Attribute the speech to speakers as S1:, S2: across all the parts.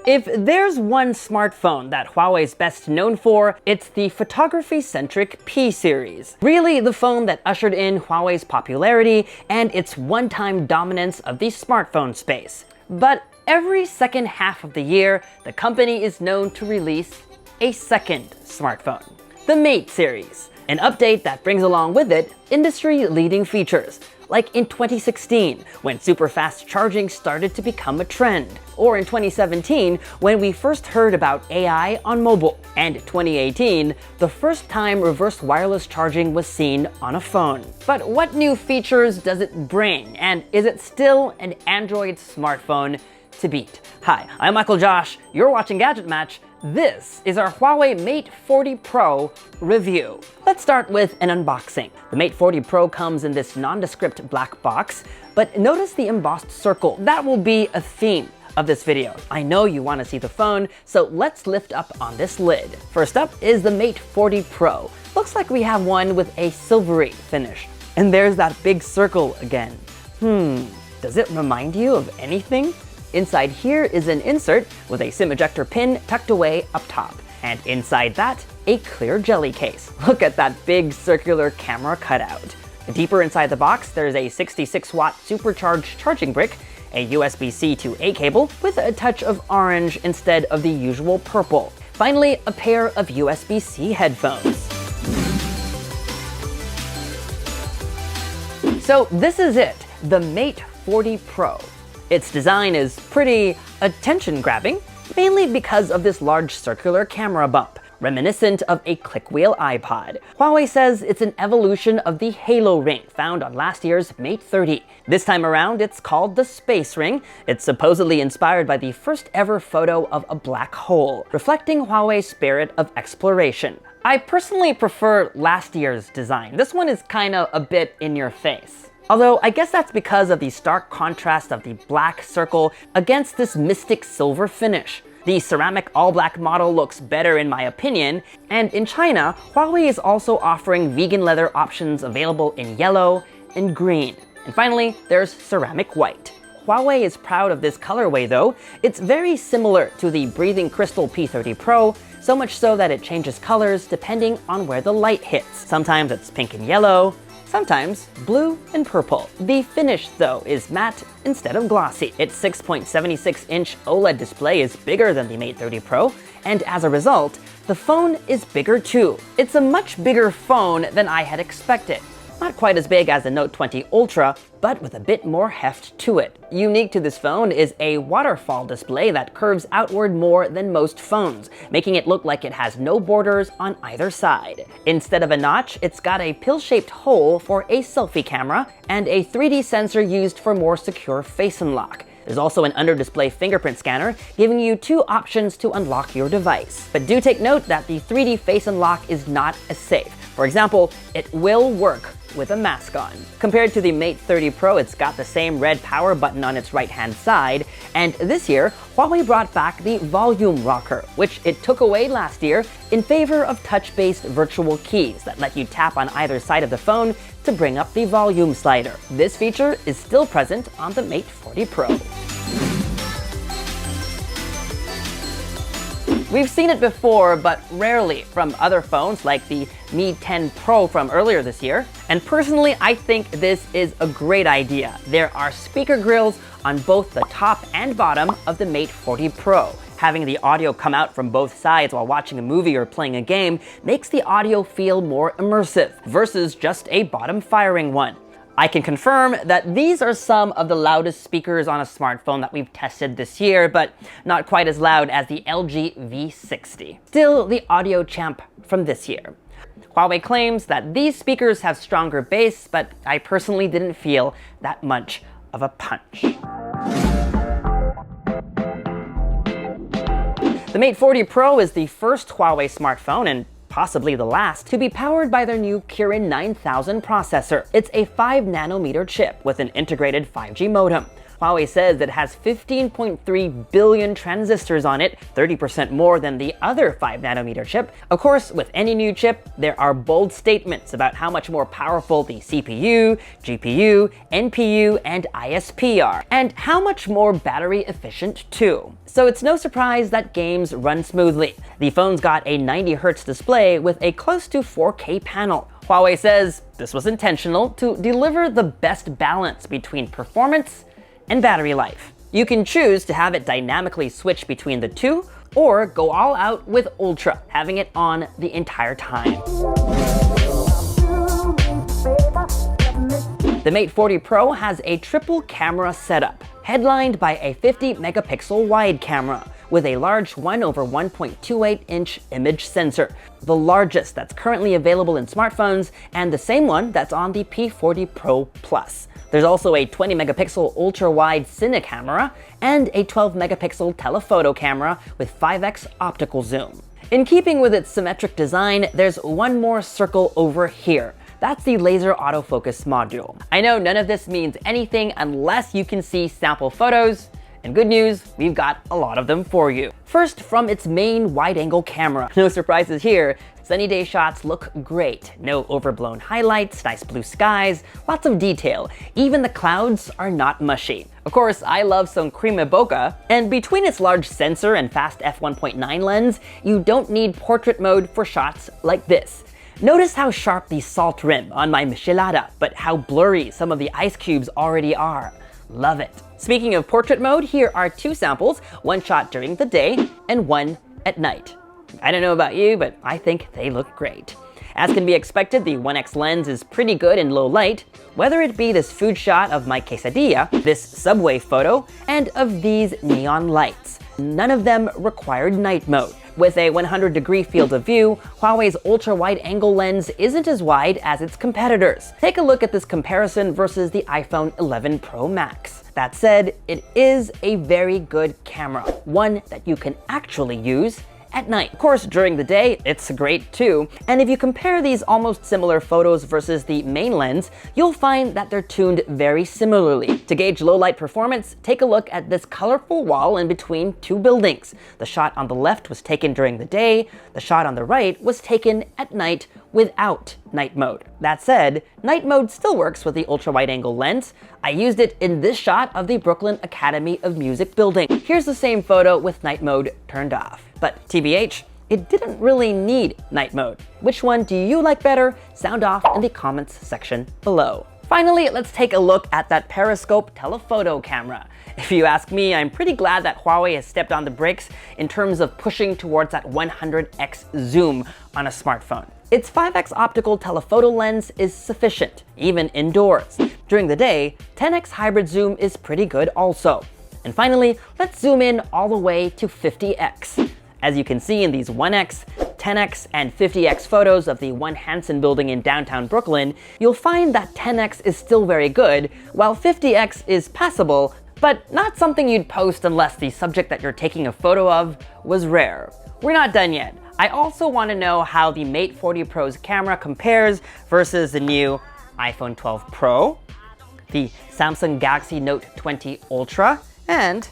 S1: If there's one smartphone that Huawei's best known for, it's the photography-centric P series. Really the phone that ushered in Huawei's popularity and its one-time dominance of the smartphone space. But every second half of the year, the company is known to release a second smartphone, the Mate series. An update that brings along with it industry-leading features, like in 2016, when super fast charging started to become a trend, or in 2017, when we first heard about AI on mobile, and 2018, the first time reverse wireless charging was seen on a phone. But what new features does it bring, and is it still an Android smartphone to beat? Hi, I'm Michael Josh, you're watching Gadget Match. This is our Huawei Mate 40 Pro review. Let's start with an unboxing. The Mate 40 Pro comes in this nondescript black box, but notice the embossed circle. That will be a theme of this video. I know you want to see the phone, so let's lift up on this lid. First up is the Mate 40 Pro. Looks like we have one with a silvery finish. And there's that big circle again. Does it remind you of anything? Inside here is an insert with a SIM ejector pin tucked away up top. And inside that, a clear jelly case. Look at that big circular camera cutout. Deeper inside the box, there's a 66-watt supercharged charging brick, a USB-C to A cable with a touch of orange instead of the usual purple. Finally, a pair of USB-C headphones. So this is it, the Mate 40 Pro. Its design is pretty attention-grabbing, mainly because of this large circular camera bump, reminiscent of a click-wheel iPod. Huawei says it's an evolution of the Halo ring found on last year's Mate 30. This time around, it's called the Space Ring. It's supposedly inspired by the first ever photo of a black hole, reflecting Huawei's spirit of exploration. I personally prefer last year's design. This one is kinda a bit in your face. Although I guess that's because of the stark contrast of the black circle against this mystic silver finish. The ceramic all-black model looks better in my opinion, and in China, Huawei is also offering vegan leather options available in yellow and green. And finally, there's ceramic white. Huawei is proud of this colorway though. It's very similar to the Breathing Crystal P30 Pro, so much so that it changes colors depending on where the light hits. Sometimes it's pink and yellow, sometimes blue and purple. The finish, though, is matte instead of glossy. Its 6.76-inch OLED display is bigger than the Mate 30 Pro, and as a result, the phone is bigger too. It's a much bigger phone than I had expected. Not quite as big as the Note 20 Ultra, but with a bit more heft to it. Unique to this phone is a waterfall display that curves outward more than most phones, making it look like it has no borders on either side. Instead of a notch, it's got a pill-shaped hole for a selfie camera and a 3D sensor used for more secure face unlock. There's also an under-display fingerprint scanner, giving you two options to unlock your device. But do take note that the 3D face unlock is not as safe. For example, it will work with a mask on. Compared to the Mate 30 Pro, it's got the same red power button on its right-hand side, and this year, Huawei brought back the volume rocker, which it took away last year in favor of touch-based virtual keys that let you tap on either side of the phone to bring up the volume slider. This feature is still present on the Mate 40 Pro. We've seen it before, but rarely from other phones like the Mi 10 Pro from earlier this year. And personally, I think this is a great idea. There are speaker grills on both the top and bottom of the Mate 40 Pro. Having the audio come out from both sides while watching a movie or playing a game makes the audio feel more immersive versus just a bottom-firing one. I can confirm that these are some of the loudest speakers on a smartphone that we've tested this year, but not quite as loud as the LG V60. Still the audio champ from this year. Huawei claims that these speakers have stronger bass, but I personally didn't feel that much of a punch. The Mate 40 Pro is the first Huawei smartphone, and possibly the last, to be powered by their new Kirin 9000 processor. It's a 5nm chip with an integrated 5G modem. Huawei says it has 15.3 billion transistors on it, 30% more than the other 5nm chip. Of course, with any new chip, there are bold statements about how much more powerful the CPU, GPU, NPU, and ISP are, and how much more battery efficient too. So it's no surprise that games run smoothly. The phone's got a 90Hz display with a close to 4K panel. Huawei says this was intentional to deliver the best balance between performance and battery life. You can choose to have it dynamically switch between the two, or go all out with Ultra, having it on the entire time. The Mate 40 Pro has a triple camera setup, headlined by a 50-megapixel wide camera with a large 1/1.28-inch image sensor, the largest that's currently available in smartphones and the same one that's on the P40 Pro Plus. There's also a 20-megapixel ultra-wide cine camera and a 12-megapixel telephoto camera with 5x optical zoom. In keeping with its symmetric design, there's one more circle over here. That's the laser autofocus module. I know none of this means anything unless you can see sample photos, and good news, we've got a lot of them for you. First, from its main wide-angle camera. No surprises here, sunny day shots look great. No overblown highlights, nice blue skies, lots of detail. Even the clouds are not mushy. Of course, I love some crema bokeh, and between its large sensor and fast f1.9 lens, you don't need portrait mode for shots like this. Notice how sharp the salt rim on my michelada, but how blurry some of the ice cubes already are. Love it. Speaking of portrait mode, here are two samples, one shot during the day and one at night. I don't know about you, but I think they look great. As can be expected, the 1x lens is pretty good in low light, whether it be this food shot of my quesadilla, this subway photo, and of these neon lights. None of them required night mode. With a 100-degree field of view, Huawei's ultra-wide-angle lens isn't as wide as its competitors. Take a look at this comparison versus the iPhone 11 Pro Max. That said, it is a very good camera, one that you can actually use at night. Of course, during the day, it's great too. And if you compare these almost similar photos versus the main lens, you'll find that they're tuned very similarly. To gauge low light performance, take a look at this colorful wall in between two buildings. The shot on the left was taken during the day, the shot on the right was taken at night without night mode. That said, night mode still works with the ultra-wide-angle lens. I used it in this shot of the Brooklyn Academy of Music building. Here's the same photo with night mode turned off. But TBH, it didn't really need night mode. Which one do you like better? Sound off in the comments section below. Finally, let's take a look at that periscope telephoto camera. If you ask me, I'm pretty glad that Huawei has stepped on the brakes in terms of pushing towards that 100x zoom on a smartphone. Its 5x optical telephoto lens is sufficient, even indoors. During the day, 10x hybrid zoom is pretty good also. And finally, let's zoom in all the way to 50x. As you can see in these 1x, 10x, and 50x photos of the One Hansen building in downtown Brooklyn, you'll find that 10x is still very good, while 50x is passable, but not something you'd post unless the subject that you're taking a photo of was rare. We're not done yet. I also want to know how the Mate 40 Pro's camera compares versus the new iPhone 12 Pro, the Samsung Galaxy Note 20 Ultra, and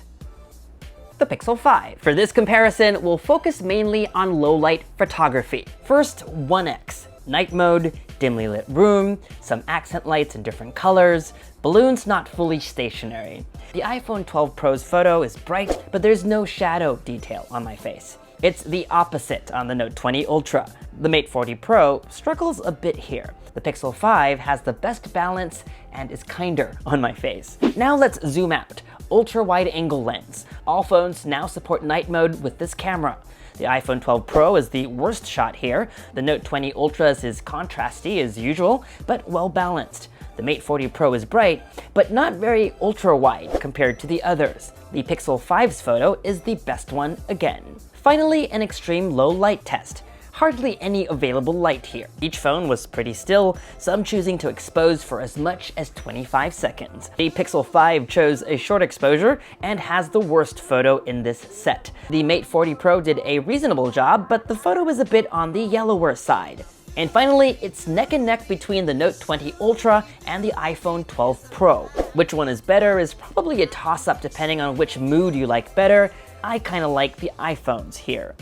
S1: the Pixel 5. For this comparison, we'll focus mainly on low-light photography. First, 1x. Night mode, dimly lit room, some accent lights in different colors, balloons not fully stationary. The iPhone 12 Pro's photo is bright, but there's no shadow detail on my face. It's the opposite on the Note 20 Ultra. The Mate 40 Pro struggles a bit here. The Pixel 5 has the best balance and is kinder on my face. Now let's zoom out. Ultra-wide-angle lens. All phones now support night mode with this camera. The iPhone 12 Pro is the worst shot here. The Note 20 Ultra is contrasty as usual, but well balanced. The Mate 40 Pro is bright, but not very ultra-wide compared to the others. The Pixel 5's photo is the best one again. Finally, an extreme low light test. Hardly any available light here. Each phone was pretty still, some choosing to expose for as much as 25 seconds. The Pixel 5 chose a short exposure and has the worst photo in this set. The Mate 40 Pro did a reasonable job, but the photo is a bit on the yellower side. And finally, it's neck and neck between the Note 20 Ultra and the iPhone 12 Pro. Which one is better is probably a toss-up depending on which mood you like better. I kinda like the iPhones here.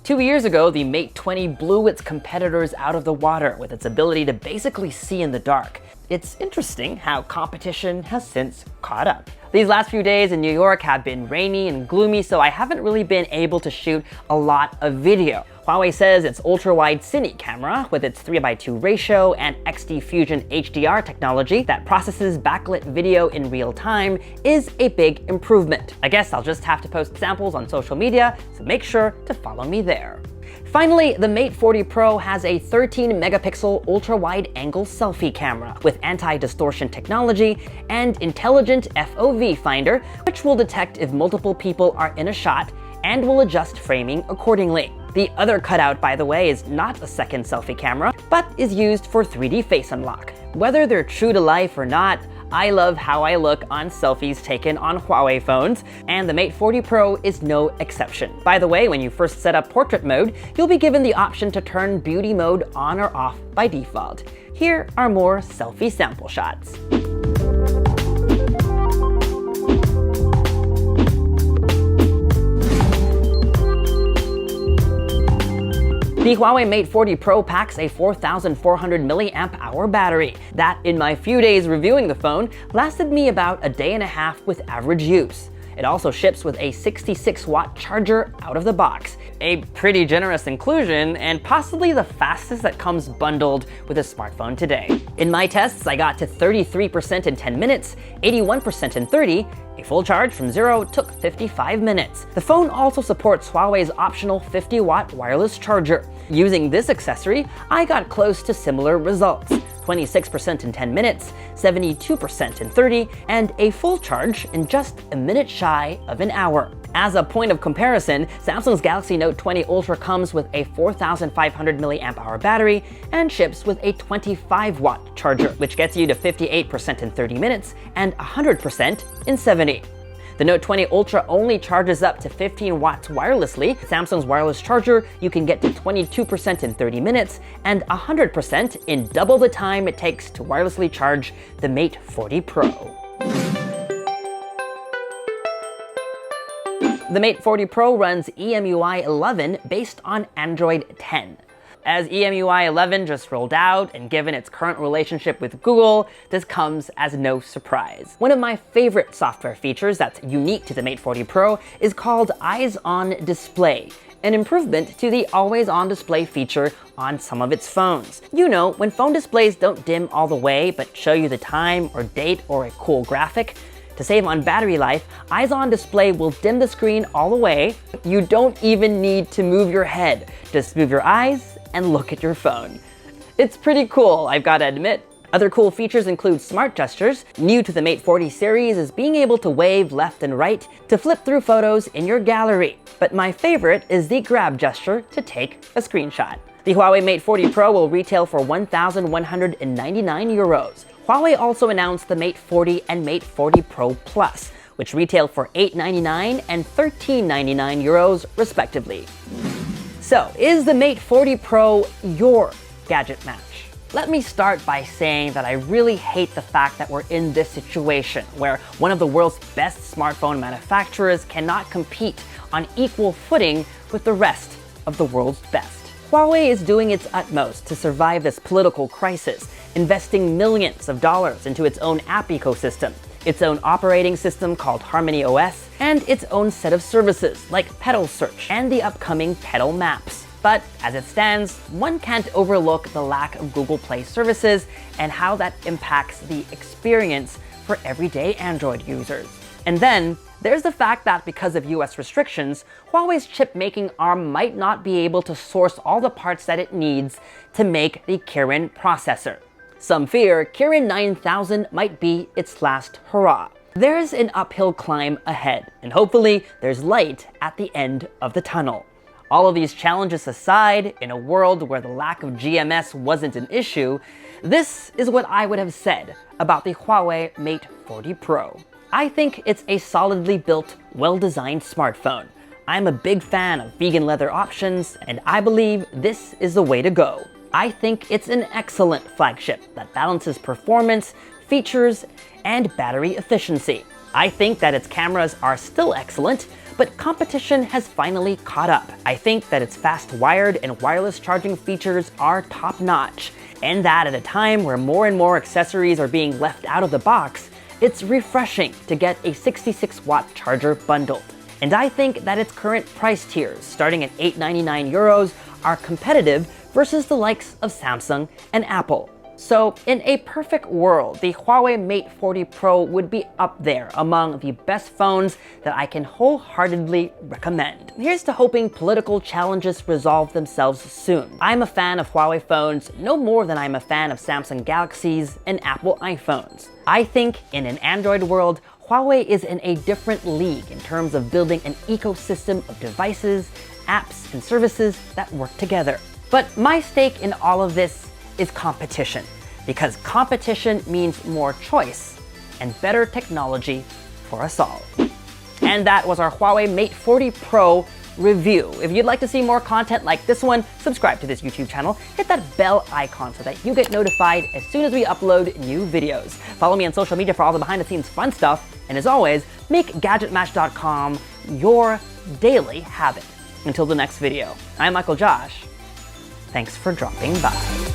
S1: 2 years ago, the Mate 20 blew its competitors out of the water with its ability to basically see in the dark. It's interesting how competition has since caught up. These last few days in New York have been rainy and gloomy, so I haven't really been able to shoot a lot of video. Huawei says its ultra-wide Cine camera, with its 3:2 ratio and XD Fusion HDR technology that processes backlit video in real time, is a big improvement. I guess I'll just have to post samples on social media, so make sure to follow me there. Finally, the Mate 40 Pro has a 13-megapixel ultra-wide-angle selfie camera with anti-distortion technology and intelligent FOV finder, which will detect if multiple people are in a shot and will adjust framing accordingly. The other cutout, by the way, is not a second selfie camera, but is used for 3D face unlock. Whether they're true to life or not, I love how I look on selfies taken on Huawei phones, and the Mate 40 Pro is no exception. By the way, when you first set up portrait mode, you'll be given the option to turn beauty mode on or off by default. Here are more selfie sample shots. The Huawei Mate 40 Pro packs a 4,400 mAh battery. That, in my few days reviewing the phone, lasted me about a day and a half with average use. It also ships with a 66-watt charger out of the box. A pretty generous inclusion, and possibly the fastest that comes bundled with a smartphone today. In my tests, I got to 33% in 10 minutes, 81% in 30, a full charge from 0 took 55 minutes. The phone also supports Huawei's optional 50-watt wireless charger. Using this accessory, I got close to similar results. 26% in 10 minutes, 72% in 30, and a full charge in just a minute shy of an hour. As a point of comparison, Samsung's Galaxy Note 20 Ultra comes with a 4,500 mAh battery and ships with a 25-watt charger, which gets you to 58% in 30 minutes and 100% in 70. The Note 20 Ultra only charges up to 15 watts wirelessly. Samsung's wireless charger, you can get to 22% in 30 minutes and 100% in double the time it takes to wirelessly charge the Mate 40 Pro. The Mate 40 Pro runs EMUI 11 based on Android 10. As EMUI 11 just rolled out, and given its current relationship with Google, this comes as no surprise. One of my favorite software features that's unique to the Mate 40 Pro is called Eyes On Display, an improvement to the Always On Display feature on some of its phones. You know, when phone displays don't dim all the way but show you the time or date or a cool graphic. To save on battery life, Eyes On Display will dim the screen all the way. You don't even need to move your head. Just move your eyes and look at your phone. It's pretty cool, I've gotta admit. Other cool features include smart gestures. New to the Mate 40 series is being able to wave left and right to flip through photos in your gallery. But my favorite is the grab gesture to take a screenshot. The Huawei Mate 40 Pro will retail for 1,199 euros. Huawei also announced the Mate 40 and Mate 40 Pro Plus, which retail for 899 and 1399 euros respectively. So, is the Mate 40 Pro your gadget match? Let me start by saying that I really hate the fact that we're in this situation where one of the world's best smartphone manufacturers cannot compete on equal footing with the rest of the world's best. Huawei is doing its utmost to survive this political crisis, investing millions of dollars into its own app ecosystem, its own operating system called Harmony OS, and its own set of services like Pedal Search and the upcoming Pedal Maps. But as it stands, one can't overlook the lack of Google Play services and how that impacts the experience for everyday Android users. And then, there's the fact that because of US restrictions, Huawei's chip-making arm might not be able to source all the parts that it needs to make the Kirin processor. Some fear Kirin 9000 might be its last hurrah. There's an uphill climb ahead, and hopefully there's light at the end of the tunnel. All of these challenges aside, in a world where the lack of GMS wasn't an issue, this is what I would have said about the Huawei Mate 40 Pro. I think it's a solidly built, well-designed smartphone. I'm a big fan of vegan leather options, and I believe this is the way to go. I think it's an excellent flagship that balances performance, features, and battery efficiency. I think that its cameras are still excellent, but competition has finally caught up. I think that its fast wired and wireless charging features are top-notch, and that at a time where more and more accessories are being left out of the box, it's refreshing to get a 66-watt charger bundled. And I think that its current price tiers, starting at €899, are competitive versus the likes of Samsung and Apple. So in a perfect world, the Huawei Mate 40 Pro would be up there among the best phones that I can wholeheartedly recommend. Here's to hoping political challenges resolve themselves soon. I'm a fan of Huawei phones no more than I'm a fan of Samsung Galaxies and Apple iPhones. I think in an Android world, Huawei is in a different league in terms of building an ecosystem of devices, apps, and services that work together. But my stake in all of this is competition, because competition means more choice and better technology for us all. And that was our Huawei Mate 40 Pro review. If you'd like to see more content like this one, subscribe to this YouTube channel, hit that bell icon so that you get notified as soon as we upload new videos. Follow me on social media for all the behind-the-scenes fun stuff, and as always, make GadgetMatch.com your daily habit. Until the next video, I'm Michael Josh. Thanks for dropping by.